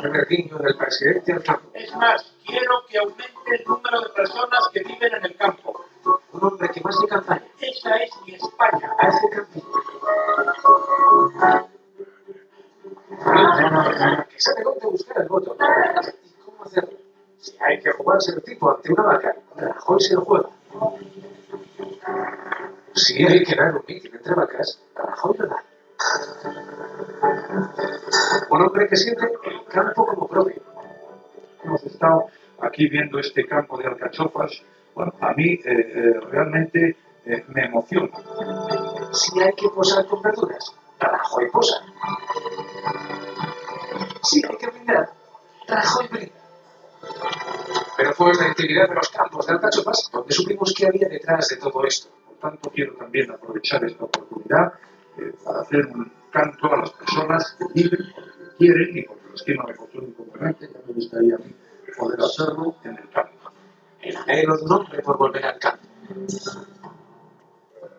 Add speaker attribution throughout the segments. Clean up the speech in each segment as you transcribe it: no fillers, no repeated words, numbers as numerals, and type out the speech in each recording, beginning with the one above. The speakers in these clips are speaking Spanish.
Speaker 1: Bernardino, del presidente al campo.
Speaker 2: Es más, quiero que aumente el número de personas que viven en el campo.
Speaker 1: Un hombre que más de campaña.
Speaker 2: Esa es mi España.
Speaker 1: Hace campito. Que sabe dónde buscar el voto. ¿Y cómo hacerlo? Si hay que jugarse el tipo ante una vaca, Rajoy se lo juega. Si hay que dar un mitin entre vacas, Rajoy lo da. Un hombre que siente el campo como propio.
Speaker 3: Hemos estado aquí viendo este campo de alcachofas. Bueno, a mí realmente me emociona.
Speaker 1: Si hay que posar con verduras, Rajoy posa. Si hay que brindar, Rajoy brinda. Pero fue la integridad de los campos de alcachofas donde supimos que había detrás de todo esto.
Speaker 3: Por tanto, quiero también aprovechar esta oportunidad para hacer un canto a las personas que viven porque quieren y porque lo estiman de fortuna y conveniente. Ya me gustaría a mí poder hacerlo en el campo.
Speaker 1: El anhelo de un hombre por volver al campo.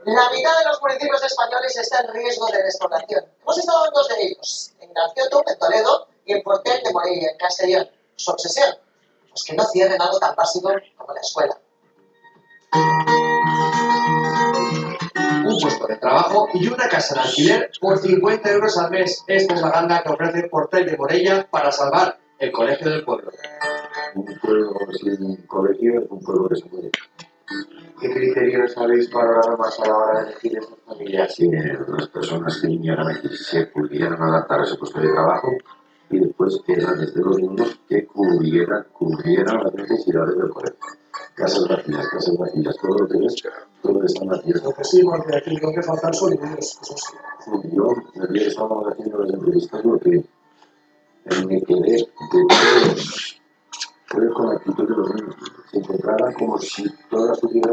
Speaker 4: La mitad de los municipios españoles está en riesgo de despoblación. Hemos estado en dos de ellos, en Garcioto, en Toledo, y en Portel de Morella, en Castellón. Su obsesión, pues que no cierren algo tan básico como la escuela.
Speaker 5: Un puesto de trabajo y una casa de alquiler por 50 euros al mes. Esta es la ganga que ofrece Portel de Morella para salvar el colegio del pueblo.
Speaker 6: Un pueblo sin colegio es un pueblo que se muere. ¿Qué criterios habéis valorado más a la hora de elegir estas familias? Sí, las personas que vinieran aquí se pudieran adaptar a ese puesto de trabajo y después edades de los niños que cubrieran las necesidades del colegio. Casas vacías, todo lo que ves, todo está vacío.
Speaker 7: Lo que sí, porque aquí lo que faltan son niños.
Speaker 6: Yo, ayer estábamos haciendo las entrevistas, lo que me quedé de todo fue con la actitud de los niños. Se encontraban como si toda su vida